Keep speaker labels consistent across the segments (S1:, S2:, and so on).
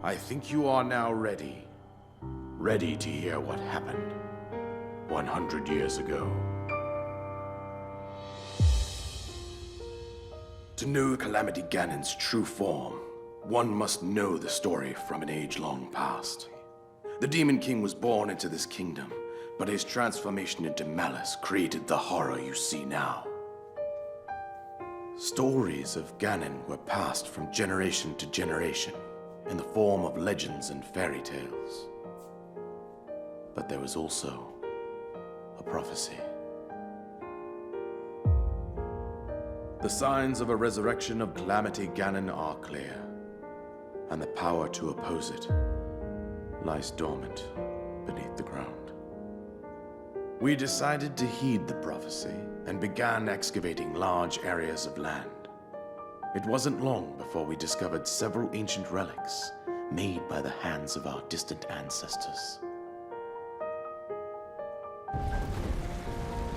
S1: I think you are now ready. Ready to hear what happened 100 years ago. To know Calamity Ganon's true form, one must know the story from an age-long past. The Demon King was born into this kingdom, but his transformation into malice created the horror you see now. Stories of Ganon were passed from generation to generation in the form of legends and fairy tales. But there was also a prophecy. The signs of a resurrection of Calamity Ganon are clear, and the power to oppose it lies dormant beneath the ground. We decided to heed the prophecy and began excavating large areas of land. It wasn't long before we discovered several ancient relics made by the hands of our distant ancestors.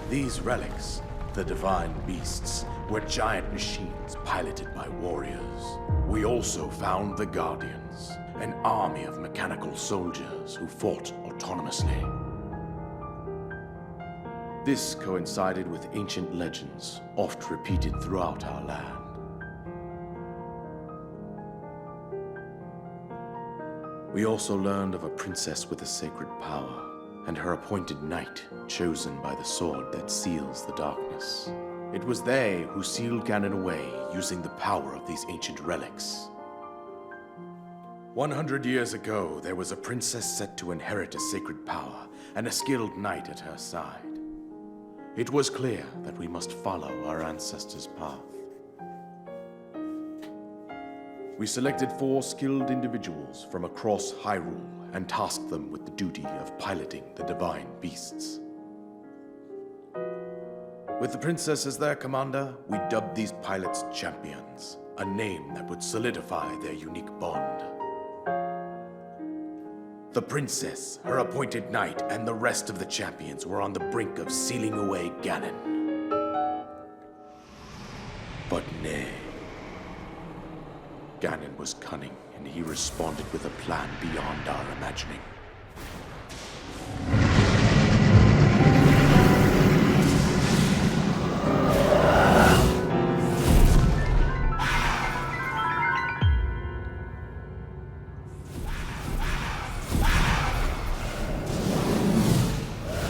S1: These relics, the divine beasts, were giant machines piloted by warriors. We also found the Guardians, an army of mechanical soldiers who fought autonomously. This coincided with ancient legends, oft repeated throughout our land. We also learned of a princess with a sacred power, and her appointed knight, chosen by the sword that seals the darkness. It was they who sealed Ganon away using the power of these ancient relics. 100 years ago, there was a princess set to inherit a sacred power, and a skilled knight at her side. It was clear that we must follow our ancestors' path. We selected 4 skilled individuals from across Hyrule and tasked them with the duty of piloting the divine beasts. With the princess as their commander, we dubbed these pilots champions, a name that would solidify their unique bond. The princess, her appointed knight, and the rest of the champions were on the brink of sealing away Ganon. But nay. Ganon was cunning, and he responded with a plan beyond our imagining.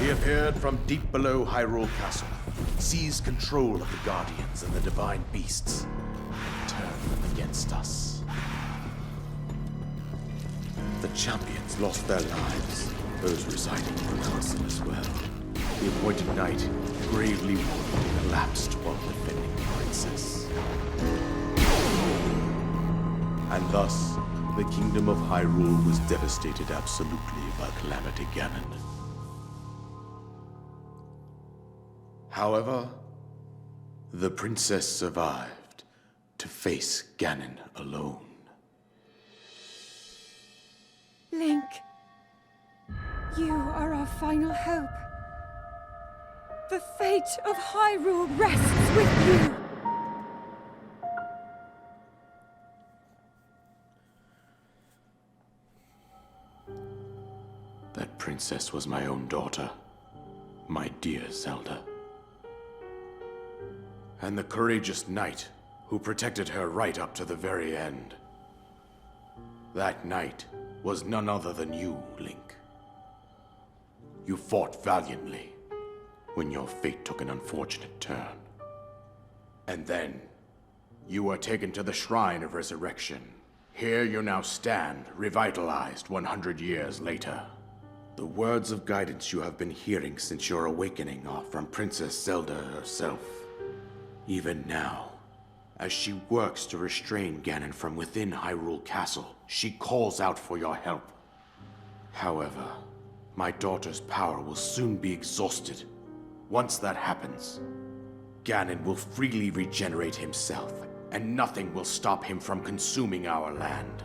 S1: He appeared from deep below Hyrule Castle, seized control of the Guardians and the divine beasts, and turned them against us. The champions lost their lives, those residing in the castle as well. The appointed knight, gravely wounded, collapsed while defending the princess. And thus, the kingdom of Hyrule was devastated absolutely by Calamity Ganon. However, the princess survived to face Ganon alone.
S2: Link, you are our final hope. The fate of Hyrule rests with you.
S1: That princess was my own daughter, my dear Zelda. And the courageous knight who protected her right up to the very end. That knight was none other than you, Link. You fought valiantly when your fate took an unfortunate turn. And then, you were taken to the Shrine of Resurrection. Here you now stand, revitalized 100 years later. The words of guidance you have been hearing since your awakening are from Princess Zelda herself. Even now, as she works to restrain Ganon from within Hyrule Castle, she calls out for your help. However, my daughter's power will soon be exhausted. Once that happens, Ganon will freely regenerate himself, and nothing will stop him from consuming our land.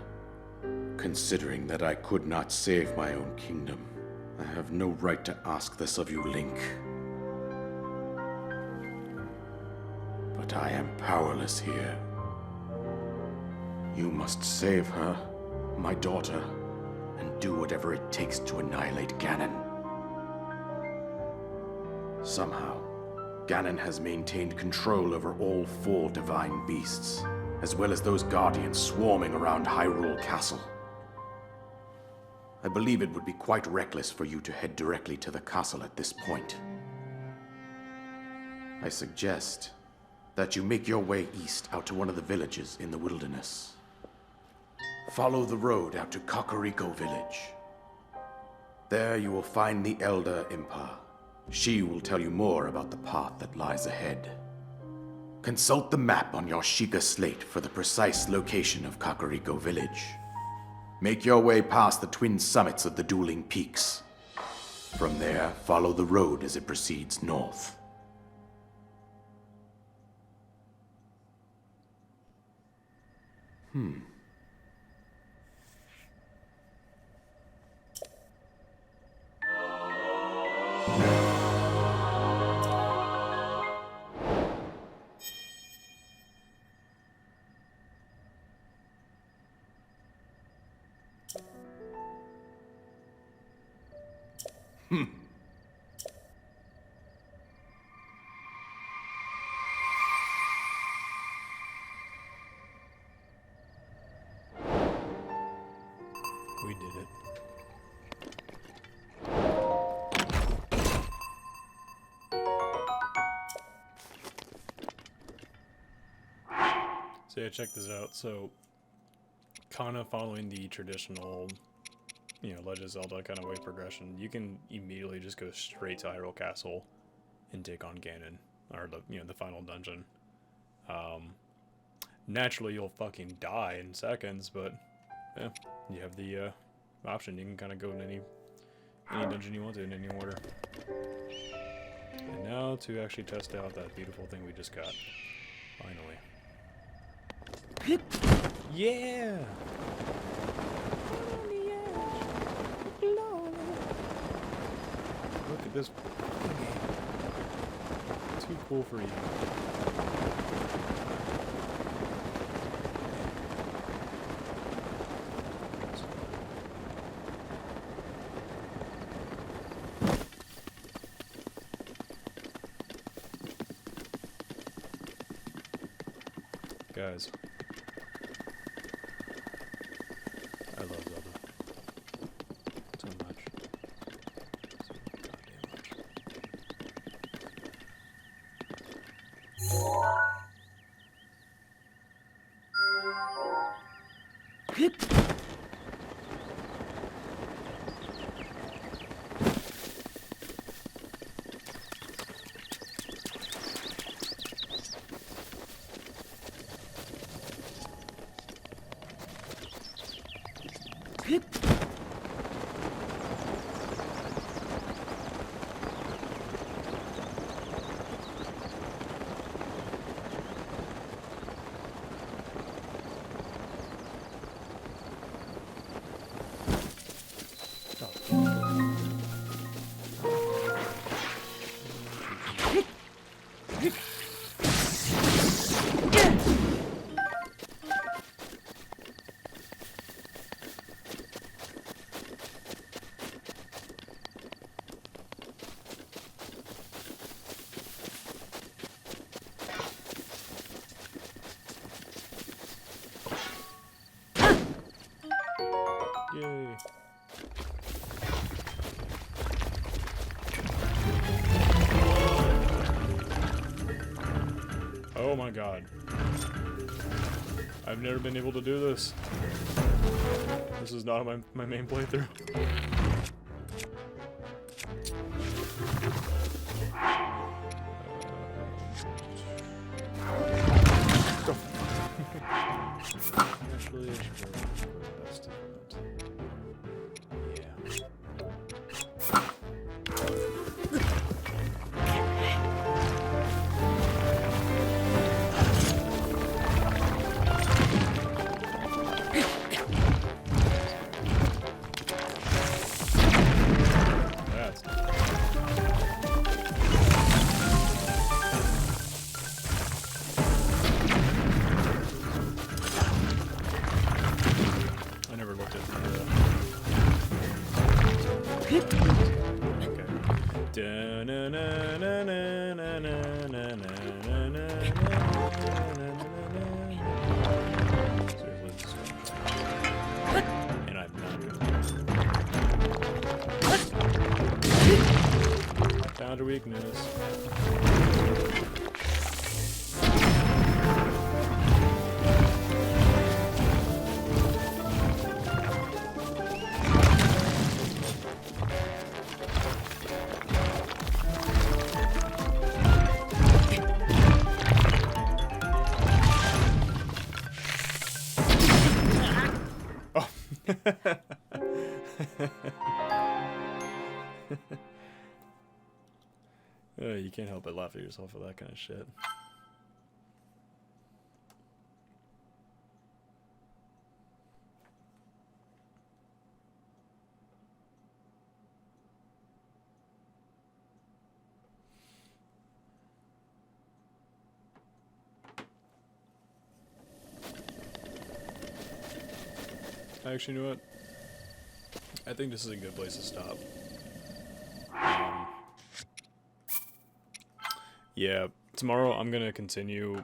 S1: Considering that I could not save my own kingdom, I have no right to ask this of you, Link. But I am powerless here. You must save her, my daughter, and do whatever it takes to annihilate Ganon. Somehow, Ganon has maintained control over all 4 divine beasts, as well as those guardians swarming around Hyrule Castle. I believe it would be quite reckless for you to head directly to the castle at this point. I suggest that you make your way east out to one of the villages in the wilderness. Follow the road out to Kakariko Village. There you will find the Elder Impa. She will tell you more about the path that lies ahead. Consult the map on your Sheikah slate for the precise location of Kakariko Village. Make your way past the twin summits of the dueling peaks. From there, follow the road as it proceeds north.
S3: We did it. So yeah, check this out. So, kind of following the traditional, Legend of Zelda kind of way progression, you can immediately just go straight to Hyrule Castle and take on Ganon, or the final dungeon. Naturally, you'll fucking die in seconds, but yeah, you have the option. You can kind of go in any dungeon you want to in any order. And now to actually test out that beautiful thing we just got. Finally. Yeah! Look at this game. Too cool for you. Guys, I love Zelda so much. So goddamn much. Yay. Oh my god. I've never been able to do this. This is not my main playthrough. Actually, I should go for the best of it. Yeah. That's I never looked And I'm not good. Found a weakness. You can't help but laugh at yourself for that kind of shit. Actually, you know what? I think this is a good place to stop. Yeah, tomorrow I'm gonna continue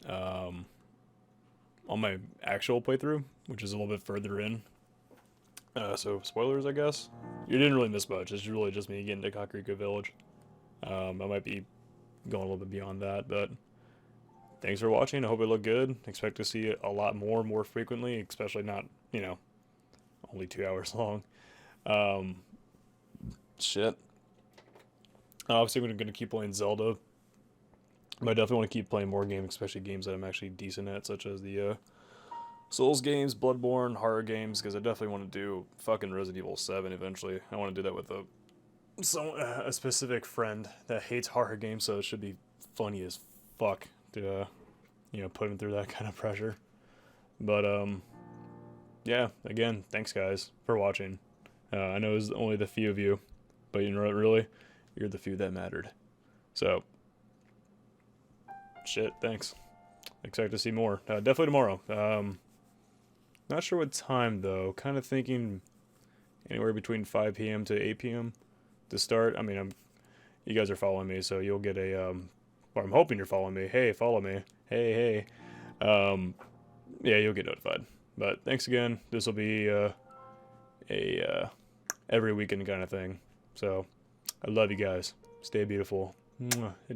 S3: on my actual playthrough, which is a little bit further in. So spoilers, I guess. You didn't really miss much. It's really just me getting to Kakariko Village. I might be going a little bit beyond that, but thanks for watching. I hope it looked good. Expect to see it a lot more frequently, especially not, you know, only 2 hours long. Shit. Obviously, I'm gonna keep playing Zelda. But I definitely want to keep playing more games, especially games that I'm actually decent at, such as the Souls games, Bloodborne, horror games, because I definitely want to do fucking Resident Evil 7 eventually. I want to do that with a specific friend that hates horror games, so it should be funny as fuck to, you know, put him through that kind of pressure. But, yeah, again, thanks guys for watching. I know it was only the few of you, but you know what, really? You're the few that mattered. So, shit, thanks. Expect to see more. Definitely tomorrow. Not sure what time, though. Kind of thinking anywhere between 5 p.m. to 8 p.m. to start. I mean, you guys are following me, so you'll get a, or I'm hoping you're following me. Hey, follow me. Hey. Yeah, you'll get notified. But thanks again. This will be every weekend kind of thing. So, I love you guys. Stay beautiful. Mwah.